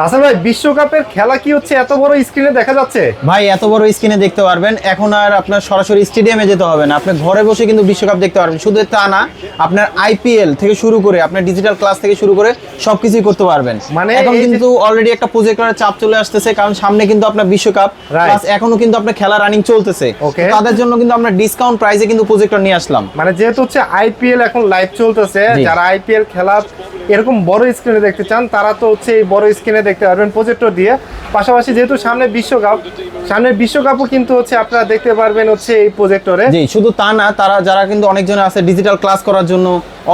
রাসেল ভাই, বিশ্বকাপের খেলা কি হচ্ছে এত বড় স্ক্রিনে দেখা যাচ্ছে? ভাই এত বড় স্ক্রিনে দেখতে পারবেন, এখন আর আপনার সরাসরি স্টেডিয়ামে যেতে হবে না, আপনি ঘরে বসে কিন্তু বিশ্বকাপ দেখতে পারবেন। শুধু তা না, আপনার আইপিএল থেকে শুরু করে আপনার ডিজিটাল ক্লাস থেকে শুরু করে সবকিছুই করতে পারবেন। মানে এখন কিন্তু অলরেডি একটা প্রজেক্টরের চাপ চলে আসতেছে, কারণ সামনে কিন্তু আপনার বিশ্বকাপ, প্লাস এখনো কিন্তু আপনার খেলা রানিং চলতেছে। তাদের জন্য কিন্তু আমরা ডিসকাউন্ট প্রাইসে কিন্তু প্রজেক্টর নিয়ে আসলাম। মানে যেহেতু হচ্ছে আইপিএল এখন লাইভ চলতেছে, যারা আইপিএল খেলা এরকম বড় স্ক্রিনে দেখতে চান তারা তো হচ্ছে এই বড় স্ক্রিনে দেখতে পারবেন প্রজেক্টর দিয়ে। পাশাপাশি যেহেতু সামনে বিশ্বকাপও কিন্তু হচ্ছে আপনারা দেখতে পারবেন হচ্ছে এই প্রজেক্টরে। জি, শুধু তা না, তারা যারা কিন্তু অনেকজন আছে ডিজিটাল ক্লাস করার জন্য,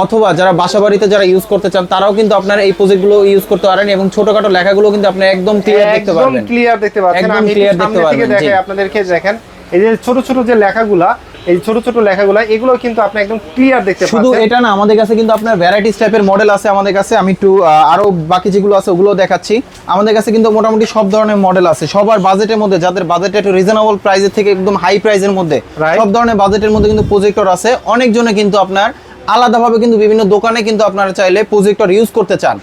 অথবা যারা বাসাবাড়িতে যারা ইউজ করতে চান, তারাও কিন্তু আপনার এই প্রজেক্টগুলো ইউজ করতে পারেন এবং ছোটখাটো লেখাগুলো কিন্তু আপনি একদম ক্লিয়ার দেখতে পারবেন। একদম ক্লিয়ার দেখতে পাচ্ছেন। একদম আমি ক্লিয়ার সামনে দেখতে থেকে পারবেন। দেখাই আপনাদেরকে, দেখেন এই যে ছোট ছোট যে লেখাগুলা, এই ছোট ছোট লেখাগুলা এগুলো কিন্তু আপনি একদম ক্লিয়ার দেখতে পাচ্ছেন। শুধু এটা না, আমাদের কাছে কিন্তু আপনার ভ্যারাইটিস টাইপের মডেল আছে আমাদের কাছে। আমি একটু আরো বাকি যেগুলো আছে ওগুলো দেখাচ্ছি। আমাদের কাছে কিন্তু মোটামুটি সব ধরনের মডেল আছে, সবার বাজেটের মধ্যে, যাদের বাজেট একটু রিজনেবল প্রাইসের থেকে একদম হাই প্রাইসের মধ্যে, সব ধরনের বাজেটের মধ্যে কিন্তু প্রজেক্টর আছে। অনেকজনে কিন্তু আপনার আলাদাভাবে কিন্তু বিভিন্ন দোকানে কিন্তু আপনারা চাইলে প্রজেক্টর ইউজ করতে চান,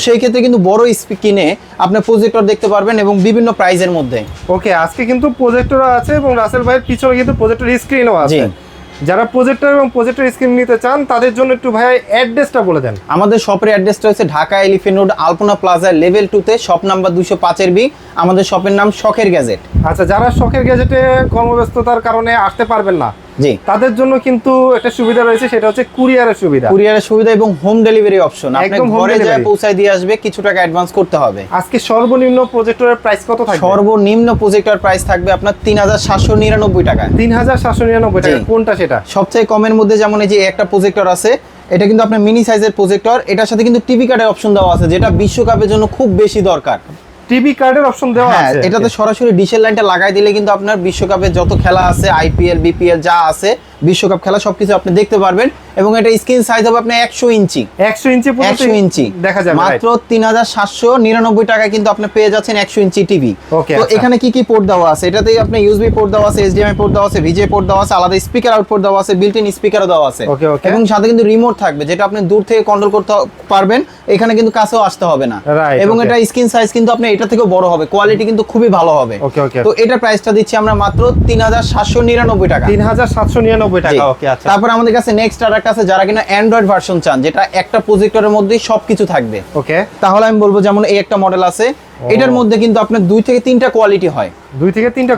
সেই ক্ষেত্রে কিন্তু বড় কিনে আপনার প্রজেক্টর দেখতে পারবেন এবং বিভিন্ন প্রাইসের মধ্যে। ওকে, আজকে কিন্তু প্রজেক্টর আছে এবং রাসেল ভাইয়ের পিছনে কিন্তু প্রজেক্টর স্ক্রিনও আছে। যারা প্রজেক্টর এবং প্রজেক্টর স্ক্রিন নিতে চান তাদের জন্য একটু ভাই অ্যাড্রেসটা বলে দেন। আমাদের শপের অ্যাড্রেসটা হচ্ছে ঢাকা এলিফ্যান্ট রোড আলপনা প্লাজা লেভেল 2 তে, শপ নাম্বার 205 বি। আমাদের শপের নাম শখের গ্যাজেট। আচ্ছা, যারা শখের গ্যাজেটে কর্মব্যস্ততার কারণে আসতে পারবেন না, জি, তাদের জন্য কিন্তু একটা সুবিধা রয়েছে, সেটা হচ্ছে কুরিয়ারের সুবিধা এবং হোম ডেলিভারি অপশন। আপনি ঘরে যায় পৌঁছায় দিয়ে আসবে, কিছু টাকা অ্যাডভান্স করতে হবে। আজকে সর্বনিম্ন প্রজেক্টরের প্রাইস কত থাকবে? সর্বনিম্ন প্রজেক্টর প্রাইস থাকবে আপনার 3799 টাকা। 3799 টাকা। কোনটা সেটা? সবচেয়ে কমের মধ্যে যেমন এই যে একটা প্রজেক্টর আছে, এটা কিন্তু আপনার মিনি সাইজের প্রজেক্টর, এটার সাথে কিন্তু টিভি কার্ডের অপশন দেওয়া আছে, যেটা বিশ্বকাপের জন্য খুব বেশি দরকার। টিভি কার্ডের অপশন দেওয়া আছে? এটাতে সরাসরি ডিশের লাইনটা লাগাই দিলে কিন্তু আপনার বিশ্বকাপের যত খেলা আছে, আইপিএল বিপিএল যা আছে, বিশ্বকাপ খেলা সবকিছু আপনি দেখতে পারবেন। এবং এটা স্ক্রিন সাইজ হবে আপনার 100 ইঞ্চি। 100 ইঞ্চি দেখা যাবে মাত্র 3799 টাকায় কিন্তু আপনি পেয়ে যাচ্ছেন 100 ইঞ্চি টিভি। তো এখানে কি কি পোর্ট দেওয়া আছে? এটাতেই আপনি ইউএসবি পোর্ট দেওয়া আছে, এইচডিএমআই পোর্ট দেওয়া আছে, ভিজিএ পোর্ট দেওয়া আছে, আলাদা স্পিকার আউটপুট দেওয়া আছে, বিল্ট ইন স্পিকারও দেওয়া আছে। এবং সাথে কিন্তু রিমোট থাকবে, যেটা আপনি দূর থেকে কন্ট্রোল করতে পারবেন, এখানে কিন্তু কাছেও আসতে হবে না। এবং এটা স্ক্রিন সাইজ কিন্তু আপনি এটা থেকেও বড় হবে, কোয়ালিটি কিন্তু খুবই ভালো হবে। তো এটার প্রাইসটা দিচ্ছি আমরা মাত্র 3799 টাকা। 3799 টাকা। ওকে, আচ্ছা। তারপর আমাদের কাছে নেক্সট আর একটা আছে, যারা কিনা অ্যান্ড্রয়েড ভার্সন চান, যেটা একটা প্রজেক্টরের মধ্যেই সবকিছু থাকবে। ওকে, তাহলে আমি বলবো যেমন এই একটা মডেল আছে, এটার মধ্যে কিন্তু আপনার 2 থেকে 3টা কোয়ালিটি হয়। 2 থেকে 3টা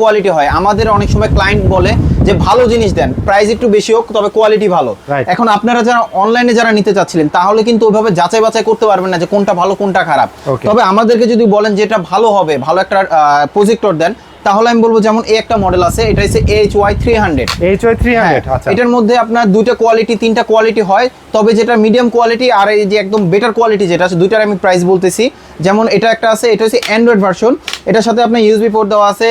কোয়ালিটি হয়। আমাদের অনেক সময় ক্লায়েন্ট বলে যে ভালো জিনিস দেন, প্রাইস একটু বেশি হোক, তবে কোয়ালিটি ভালো। এখন আপনারা যারা অনলাইনে যারা নিতে চাচ্ছিলেন, তাহলে কিন্তু ওইভাবে যাচাই বাছাই করতে পারবেন না যে কোনটা ভালো কোনটা খারাপ। তবে আমাদেরকে যদি বলেন যে এটা ভালো হবে, ভালো একটা প্রজেক্টর দেন, তাহলে আমি বলবো যেমন এই একটা মডেল আছে, এটা হচ্ছে HY300। আচ্ছা, এটার মধ্যে আপনার 2টা কোয়ালিটি 3টা কোয়ালিটি হয়, তবে যেটা মিডিয়াম কোয়ালিটি আর এই যে একদম বেটার কোয়ালিটি যেটা আছে, দুইটার আমি প্রাইস বলতেছি। যেমন এটা একটা আছে, এটা হচ্ছে অ্যান্ড্রয়েড ভার্সন, এটার সাথে আপনার ইউএসবি পোর্ট দেওয়া আছে,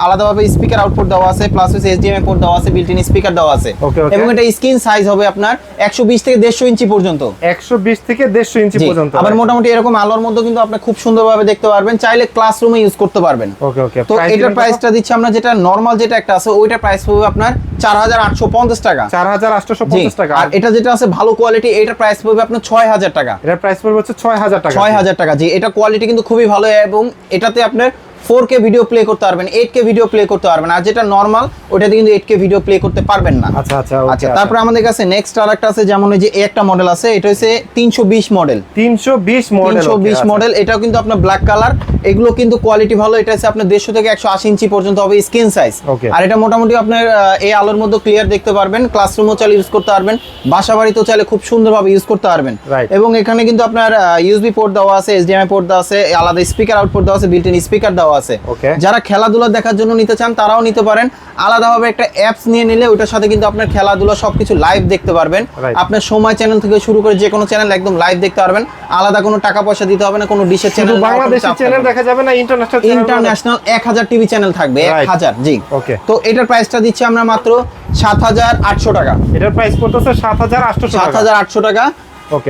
আলাদাভাবে স্পিকার আউটপুট দেওয়া আছে, প্লাস হচ্ছে এইচডিএমআই পোর্ট দেওয়া আছে, বিল্ট ইন স্পিকার দেওয়া আছে। এবং এটা স্ক্রিন সাইজ হবে আপনার 120 থেকে 150 ইঞ্চি পর্যন্ত। 120 থেকে 150 ইঞ্চি পর্যন্ত। আবার মোটামুটি এরকম আলোর মধ্যে কিন্তু আপনি খুব সুন্দরভাবে দেখতে পারবেন, চাইলে ক্লাসরুমে ইউজ করতে পারবেন। তো এটার প্রাইসটা দিচ্ছি আমরা, যেটা নরমাল যেটা একটা আছে, ওইটার প্রাইস হবে আপনার 4850 টাকা। 4850 টাকা। আর এটা যেটা আছে ভালো কোয়ালিটি, এটার প্রাইস পড়বে আপনার 6000 টাকা। এটার প্রাইস পড়বে হচ্ছে 6000 টাকা। 6000 টাকা। জি, এটা কোয়ালিটি কিন্তু খুবই ভালো, এবং এটাতে আপনার 4K ভিডিও প্লে করতে পারবেন, 8K ভিডিও প্লে করতে পারবেন। আর যেটা নরমাল, ওটাতে কিন্তু 8K ভিডিও প্লে করতে পারবেন না। আচ্ছা, তারপর আমাদের কাছে নেক্সট আরেকটা আছে, যেমন এই যে একটা মডেল আছে, এটা হচ্ছে 320 মডেল। 320 মডেল, এটাও কিন্তু আপনার ব্ল্যাক কালার। এগুলো কিন্তু কোয়ালিটি ভালো। এটা হচ্ছে আপনার 150 থেকে 180 ইঞ্চি পর্যন্ত হবে স্ক্রিন সাইজ। আর এটা মোটামুটি আপনার এই আলোর মধ্যে ক্লিয়ার দেখতে পারবেন, ক্লাসরুমও চাইলে ইউজ করতে পারবেন, বাসাবাড়িতেও চাইলে খুব সুন্দরভাবে ইউজ করতে পারবেন। এবং এখানে কিন্তু আপনার ইউএসবি পোর্ট দেওয়া আছে, এইচডিএমআই পোর্ট দেওয়া আছে, আলাদা স্পিকার আউটপুট দেওয়া আছে, বিল্ট ইন স্পিকার দেওয়া আছে। যারা খেলাধুলা দেখার জন্য নিতে চান, তারাও নিতে পারেন। আলাদাভাবে একটা অ্যাপস নিয়ে নিলে ওটার সাথে কিন্তু আপনার খেলাধুলা সবকিছু লাইভ দেখতে পারবেন। আপনার সময় চ্যানেল থেকে শুরু করে যে কোনো চ্যানেল একদম লাইভ দেখতে পারবেন, আলাদা কোনো টাকা পয়সা দিতে হবে না, কোনো ডিশের চ্যানেল, বাংলাদেশি চ্যানেল দেখা যাবে না, ইন্টারন্যাশনাল 1000 টিভি চ্যানেল থাকবে, 1000। জি, ওকে। তো এটার প্রাইসটা দিচ্ছি আমরা মাত্র 7800 টাকা। এটার প্রাইস পড়তেছে 7800 টাকা।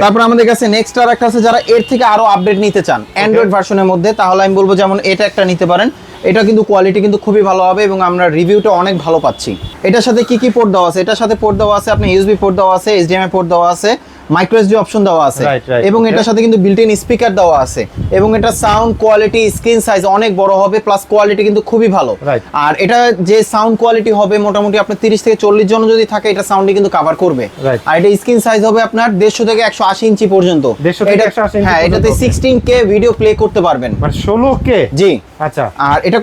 তারপর আমাদের কাছে নেক্সট আর একটা আছে, যারা এর থেকে আরো আপডেট নিতে চান অ্যান্ড্রয়েড ভার্সনের মধ্যে, তাহলে আমি বলবো যেমন এটা একটা নিতে পারেন। এটা কিন্তু কোয়ালিটি কিন্তু খুবই ভালো হবে এবং আমরা রিভিউটা অনেক ভালো পাচ্ছি। এটার সাথে কি কি পোর্ট দেওয়া আছে? এটার সাথে পোর্ট দেওয়া আছে, আপনি ইউএসবি পোর্ট দেওয়া আছে, এইচডিএমআই পোর্ট দেওয়া আছে, মাইক্রো এসডি অপশন দেওয়া আছে এবং এটার সাথে কিন্তু বিল্ট ইন স্পিকার দেওয়া আছে এবং এটা সাউন্ড কোয়ালিটি স্ক্রিন সাইজ অনেক বড় হবে প্লাস কোয়ালিটি কিন্তু খুবই ভালো। আর এটা যে সাউন্ড কোয়ালিটি হবে মোটামুটি আপনার 30 থেকে 40 জন যদি থাকে এটা সাউন্ডে কিন্তু কভার করবে। আর এটা স্ক্রিন সাইজ হবে আপনার 150 থেকে 180 ইঞ্চি পর্যন্ত। হ্যাঁ, এটাতে 16K ভিডিও প্লে করতে পারবেন, মানে 16K। জি আচ্ছা। আর এটা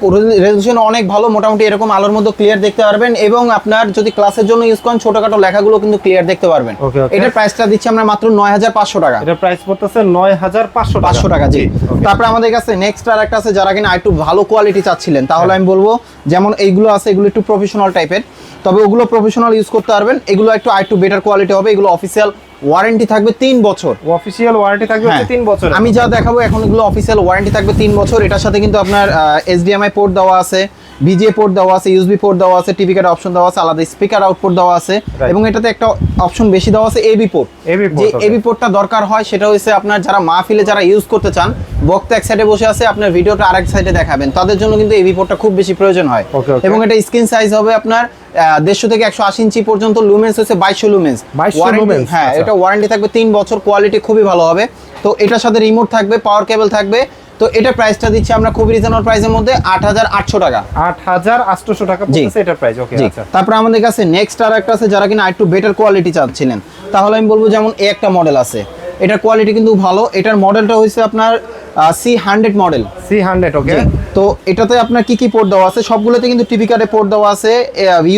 রেজোলিউশন অনেক ভালো, মোটামুটি এরকম আলোর মধ্যে ক্লিয়ার দেখতে পারবেন এবং আপনার যদি ক্লাসের জন্য ইউজ করেন ছোটখাটো লেখাগুলো কিন্তু ক্লিয়ার দেখতে পারবেন। এটার প্রাইসটা দিচ্ছি আমরা মাত্র 9500 টাকা। এটার প্রাইস পড়তেছে 9500 টাকা। জি। তারপর আমাদের কাছে নেক্সট আর একটা আছে যারা কিনা একটু ভালো কোয়ালিটি চাচ্ছিলেন, তাহলে আমি বলবো যেমন এইগুলো আছে, এগুলো একটু প্রফেশনাল টাইপের, তবে ওগুলো প্রফেশনাল ইউজ করতে পারবেন। এগুলো একটু বেটার কোয়ালিটি হবে, এগুলো অফিসিয়াল ওয়ারেন্টি থাকবে 3 বছর। অফিশিয়াল ওয়ারেন্টি থাকবে 3 বছর। আমি যা দেখাবো এখন এগুলো অফিসিয়াল ওয়ারেন্টি থাকবে 3 বছর। এটার সাথে কিন্তু আপনার HDMI পোর্ট দেওয়া আছে, VGA পোর্ট দেওয়া আছে, USB পোর্ট দেওয়া আছে, টিভি কার্ড অপশন দেওয়া আছে, আলাদা স্পিকার আউটপুট দেওয়া আছে এবং এটাতে একটা অপশন বেশি দেওয়া আছে AB পোর্ট। যে AB পোর্টটা দরকার হয় সেটা হচ্ছে আপনার যারা মাহফিলে যারা ইউজ করতে চান, বক্তা এক সাইডে বসে আছে, আপনার ভিডিওটা আরেক সাইডে দেখাবেন, তাদের জন্য কিন্তু AB পোর্টটা খুব বেশি প্রয়োজন হয়। এবং এটা স্ক্রিন সাইজ হবে আপনার 150 থেকে 180 ইঞ্চি পর্যন্ত, লুমেন্স হচ্ছে 2200 লুমেন্স। হ্যাঁ, এটা ওয়ারেন্টি থাকবে 3 বছর, কোয়ালিটি খুবই ভালো হবে। তো এটার সাথে রিমোট থাকবে, পাওয়ার কেবল থাকবে। তো এটা প্রাইসটা দিচ্ছি আমরা খুব রিজনেবল প্রাইসের মধ্যে 8800 টাকা। 8800 টাকা পড়ছে এটা প্রাইস। ওকে আচ্ছা। তারপর আমাদের কাছে নেক্সট আর একটা আছে যারা কিনা একটু বেটার কোয়ালিটি চাচ্ছিলেন, তাহলে আমি বলবো যেমন এই একটা মডেল আছে, এটার কোয়ালিটি কিন্তু ভালো। এটার মডেলটা হচ্ছে আপনার C100 মডেল। C100 ওকে। তো এটাতে আপনার কি কি পোর্ট দেওয়া আছে, সবগুলোতে কিন্তু টিভি কার্ডে পোর্ট দেওয়া আছে,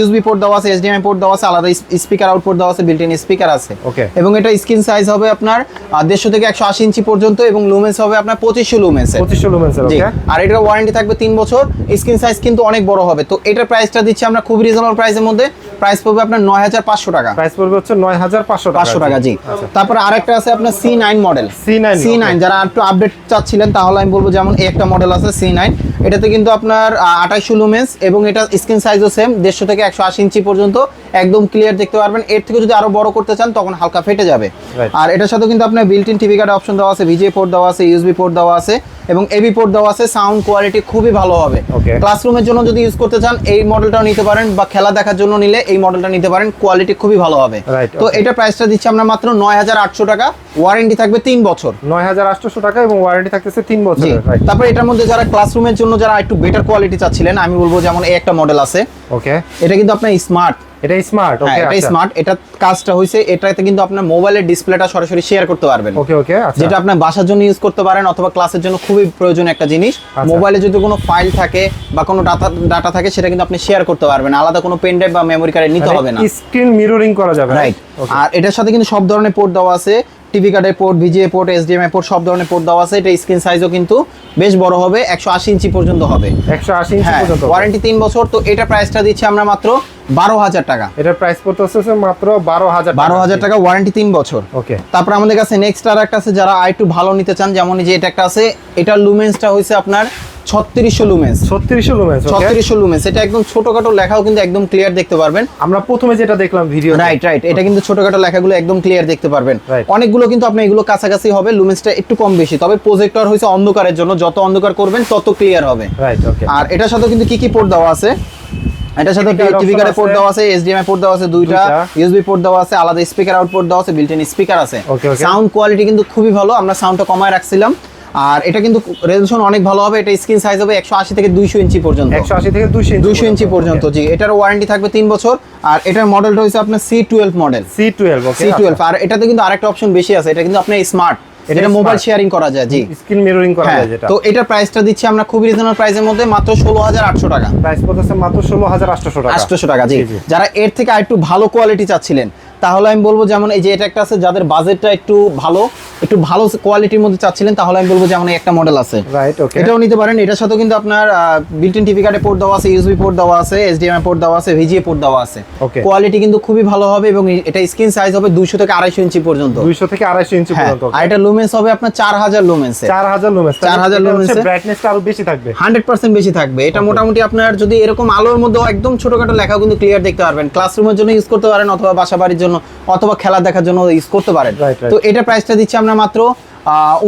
USB পোর্ট দেওয়া আছে, HDMI পোর্ট দেওয়া আছে, আলাদা স্পিকার আউটপুট দেওয়া আছে, বিল্ট ইন স্পিকার আছে। ওকে। এবং এটা স্ক্রিন সাইজ হবে আপনার 150 থেকে 180 ইঞ্চি পর্যন্ত এবং লুমেন্স হবে আপনার 2500 লুমেন্স। 2500 লুমেন্স ওকে। আর এটার ওয়ারেন্টি থাকবে 3 বছর, স্ক্রিন সাইজ কিন্তু অনেক বড় হবে। তো এটার প্রাইসটা দিচ্ছি আমরা খুব রিজনেবল প্রাইসের মধ্যে, প্রাইস পড়বে আপনার 9500 টাকা। প্রাইস পড়বে হচ্ছে 9500 টাকা। জি। তারপরে আরেকটা আছে আপনার C9 মডেল। C9 যারা একটু আপডেট চাচ্ছিলেন তাহলে আমি বলবো যেমন এই একটা মডেল আছে C9, এটাতে কিন্তু আপনার 2800 লুমেন্স এবং এটা স্ক্রিন সাইজও সেম 150 থেকে 180 ইঞ্চি পর্যন্ত, একদম ক্লিয়ার দেখতে পারবেন। এর থেকে যদি আরো বড় করতে চান তখন হালকা ফেটে যাবে। আর এটার সাথে কিন্তু আপনার built in TV card option দেওয়া আছে, VGA পোর্ট দেওয়া আছে, USB পোর্ট দেওয়া আছে এবং AB পোর্ট দেওয়া আছে। সাউন্ড কোয়ালিটি খুবই ভালো হবে। ক্লাসরুমের জন্য যদি ইউজ করতে চান এই মডেলটাও নিতে পারেন, বা খেলা দেখার জন্য নিলে এই মডেলটা নিতে পারেন, কোয়ালিটি খুবই ভালো হবে। তো এটা প্রাইসটা দিচ্ছি আমরা মাত্র 9800 টাকা, ওয়ারেন্টি থাকবে 3 বছর। 9800 টাকা এবং ওয়ারেন্টি থাকতেছে 3 বছর। তারপর এটার মধ্যে যারা ক্লাসরুমের জন্য যারা একটু বেটার কোয়ালিটি চাচ্ছিলেন, আমি বলবো যেমন এই একটা মডেল আছে। ওকে। এটা কিন্তু আপনার স্মার্ট। এটা স্মার্ট। ওকে। এটা স্মার্ট। এটা কাজটা হইছে এটাতে কিন্তু আপনার মোবাইলের ডিসপ্লেটা সরাসরি শেয়ার করতে পারবেন। ওকে ওকে আচ্ছা। যেটা আপনার বাসার জন্য ইউজ করতে পারেন অথবা ক্লাসের জন্য খুবই প্রয়োজনীয় একটা জিনিস। মোবাইলে যদি কোনো ফাইল থাকে বা কোনো ডাটা থাকে সেটা কিন্তু আপনি শেয়ার করতে পারবেন, আলাদা কোনো পেন ড্রাইভ বা মেমরি কার্ডে নিতে হবে না। স্ক্রিন মিররিং করা যাবে। রাইট। আর এটার সাথে কিন্তু সব ধরনের পোর্ট দেওয়া আছে, টিভি কার্ডের port, VGA port, HDMI port, সব ধরনের পোর্ট দেওয়া আছে। এটা স্ক্রিন সাইজও কিন্তু বেশ বড় হবে, 180 ইঞ্চি পর্যন্ত হবে। 180 ইঞ্চি পর্যন্ত, ওয়ারেন্টি 3 বছর। তো এটা প্রাইসটা দিচ্ছি আমরা মাত্র 12000 টাকা। এটার প্রাইস পড়তেছে মাত্র 12000 টাকা, ওয়ারেন্টি 3 বছর। ওকে। তারপর আমাদের কাছে নেক্সট আর একটা আছে যারা একটু ভালো নিতে চান, যেমন যে এটা একটা আছে, এটার লুমেন্সটা হইছে আপনার 3600 লুমেন্স। 3600 লুমেন্স। 3600 লুমেন্স। এটা একদম ছোটখাটো লেখাও কিন্তু একদম ক্লিয়ার দেখতে পারবেন। আমরা প্রথমে যেটা দেখলাম ভিডিও। রাইট। এটা কিন্তু ছোটখাটো লেখাগুলো একদম ক্লিয়ার দেখতে পারবেন। অনেকগুলো কিন্তু আপনি এগুলো কাছাকাছি হবে, লুমেন্সটা একটু কম বেশি, তবে প্রজেক্টর হইছে অন্ধকারের জন্য, যত অন্ধকার করবেন তত ক্লিয়ার হবে। রাইট। ওকে। আর এটার সাথে কিন্তু কি পোর্ট দেওয়া আছে, এটার সাথে টিভি কার্ডের পোর্ট দেওয়া আছে, HDMI পোর্ট দেওয়া আছে দুইটা, USB পোর্ট দেওয়া আছে, আলাদা স্পিকার আউটপুট দেওয়া আছে, বিল্ট ইন স্পিকার আছে। সাউন্ড কোয়ালিটি কিন্তু খুবই ভালো, আমরা সাউন্ডটা কমায় রাখছিলাম। আর এটা কিন্তু রেজোলিউশন অনেক ভালো হবে। এটা স্ক্রিন সাইজ হবে 180 থেকে 200 ইঞ্চি পর্যন্ত। 180 থেকে 200 ইঞ্চি পর্যন্ত। জি। এটার ওয়ারেন্টি থাকবে 3 বছর। আর এটার মডেলটা হচ্ছে আপনার C12 মডেল। C12 ওকে। C12। আর এটাতে কিন্তু আরেকটা অপশন বেশি আছে, এটা কিন্তু আপনার স্মার্ট, এটা মোবাইল শেয়ারিং করা যায়। জি। স্ক্রিন মিররিং করা যায় যেটা। তো এটার প্রাইসটা দিচ্ছি আমরা খুব রিজনেবল প্রাইসের মধ্যে, মাত্র 16800 টাকা। প্রাইস পড়তেছে মাত্র 16800 টাকা। 800 টাকা। জি। যারা এর থেকে আরেকটু ভালো কোয়ালিটি চাচ্ছিলেন তাহলে আমি বলবো যেমন এই যে এটা একটা আছে, যাদের বাজেটটা একটু ভালো কোয়ালিটির মধ্যে চাচ্ছিলেন তাহলে আমি বলবো যেমন একটা মডেল আছে। রাইট। ওকে। এটাও নিতে পারেন। এটার সাথে কিন্তু আপনার বিল্ট ইন টিভি কার্ডে পোর্ট দেওয়া আছে, USB পোর্ট দেওয়া আছে, HDMI পোর্ট দেওয়া আছে, VGA পোর্ট দেওয়া আছে। কোয়ালিটি কিন্তু খুবই ভালো হবে এবং এটা স্ক্রিন সাইজ হবে 200 থেকে 250 ইঞ্চি পর্যন্ত। 200 থেকে 250 ইঞ্চি পর্যন্ত। আর এটা লুমেন্স হবে আপনার 4000 লুমেন্স। 4000 লুমেন্স। 4000 লুমেন্স। ব্রাইটনেসটা আরো বেশি থাকবে, 100% বেশি থাকবে। এটা মোটামুটি আপনার যদি এরকম আলোর মধ্যে একদম ছোটখাটো লেখাও কিন্তু ক্লিয়ার দেখতে পারবেন, ক্লাসরুমের জন্য ইউজ করতে পারেন অথবা বাসাবাড়ির জন্য অথবা খেলা দেখার জন্য ইউজ করতে পারেন। তো এটা প্রাইসটা দিচ্ছি আমরা মাত্র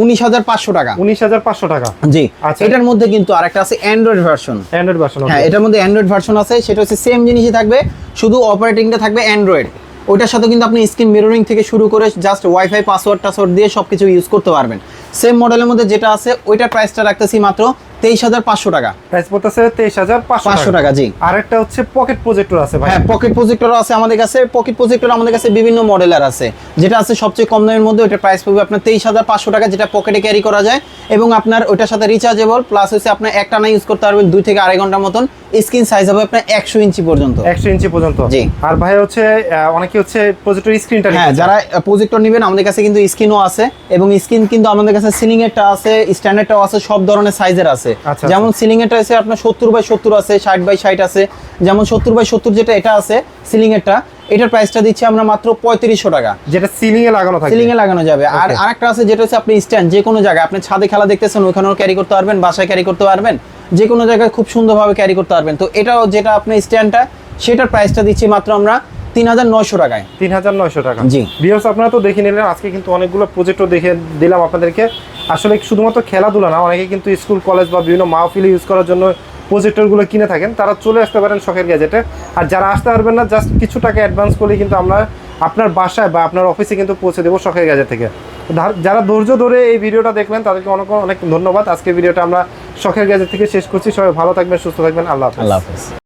19500 টাকা। 19500 টাকা। জি। এটার মধ্যে কিন্তু আরেকটা আছে অ্যান্ড্রয়েড ভার্সন। Android version. হ্যাঁ, এটার মধ্যে অ্যান্ড্রয়েড ভার্সন আছে, সেটা হচ্ছে সেম জিনিসই থাকবে, শুধু অপারেটিংটা থাকবে অ্যান্ড্রয়েড। ওইটার সাথে কিন্তু আপনি স্ক্রিন মিররিং থেকে শুরু করে জাস্ট ওয়াইফাই পাসওয়ার্ড টাসওয়ার্ড দিয়ে সবকিছু ইউজ করতে পারবেন। সেম মডেলের মধ্যে যেটা আছে ওইটার প্রাইসটা রাখতেছি মাত্র 23,500 টাকা। প্রাইস পড়তেছে 23,500 টাকা। জি। আরেকটা হচ্ছে পকেট প্রজেক্টর আছে ভাই। হ্যাঁ, পকেট প্রজেক্টর আছে আমাদের কাছে। পকেট প্রজেক্টর আমাদের কাছে বিভিন্ন মডেলের আছে। যেটা আছে সবচেয়ে কম দামের মধ্যে ওটার প্রাইস পড়বে আপনার 23,500 টাকা, যেটা পকেটে ক্যারি করা যায় এবং আপনার ওটার সাথে রিচার্জেবল প্লাস হচ্ছে আপনার একটানা ইউজ করতে পারবেন 2 থেকে আড়াই ঘন্টার মতন। স্ক্রিন সাইজ হবে আপনার 100 ইঞ্চি পর্যন্ত। 100 ইঞ্চি পর্যন্ত। জি। আর ভাই হচ্ছে অনেকে হচ্ছে প্রজেক্টর স্ক্রিনটা হ্যাঁ, যারা প্রজেক্টর নেবেন আমাদের কাছে কিন্তু স্ক্রিনও আছে এবং স্ক্রিন কিন্তু আমাদের কাছে সিলিং এরটা আছে, স্ট্যান্ডার্ডটাও আছে, সব ধরনের সাইজের আছে। যেমন সিলিং এরটা আছে আপনার 70/70 আছে, 60/60 আছে। যেমন 70/70 যেটা এটা আছে সিলিং এরটা, এটার প্রাইসটা দিচ্ছি আমরা মাত্র 3500 টাকা, যেটা সিলিং এ লাগানো থাকে। সিলিং এ লাগানো যাবে। আর আরেকটা আছে যেটা হচ্ছে আপনি স্ট্যান্ড, যে কোনো জায়গায় আপনি ছাদে খেলা দেখতেছেন ওখানেও ক্যারি করতে পারবেন, বাসায় ক্যারি করতে পারবেন, যে কোনো জায়গায় খুব সুন্দরভাবে ক্যারি করতে পারবেন। তো এটাও যেটা আপনি স্ট্যান্ডটা, সেটার প্রাইসটা দিচ্ছি মাত্র আমরা 3900 টাকায়। 3900 টাকা। জি। ভিউয়ার্স আপনারা তো দেখে নিলেন, আজকে কিন্তু অনেকগুলো প্রজেক্টর দেখে দিলাম আপনাদেরকে। আসলে শুধুমাত্র খেলাধুলা না, অনেকে কিন্তু স্কুল কলেজ বা বিভিন্ন মাহফিলে ইউজ করার জন্য প্রজেক্টরগুলো কিনে থাকেন। তারা চলে আসতে পারেন শখের গ্যাজেটে। আর যারা আসতে পারবেন না, জাস্ট কিছু টাকা অ্যাডভান্স করলে কিন্তু আমরা আপনার বাসায় বা আপনার অফিসে কিন্তু পৌঁছে দেবো শখের গ্যাজেট থেকে। যারা ধৈর্য ধরে এই ভিডিওটা দেখলেন তাদেরকে অনেক অনেক ধন্যবাদ। আজকে ভিডিওটা আমরা শখের গ্যাজেট থেকে শেষ করছি। সবাই ভালো থাকবেন, সুস্থ থাকবেন। আল্লাহ হাফেজ। আল্লাহ হাফেজ।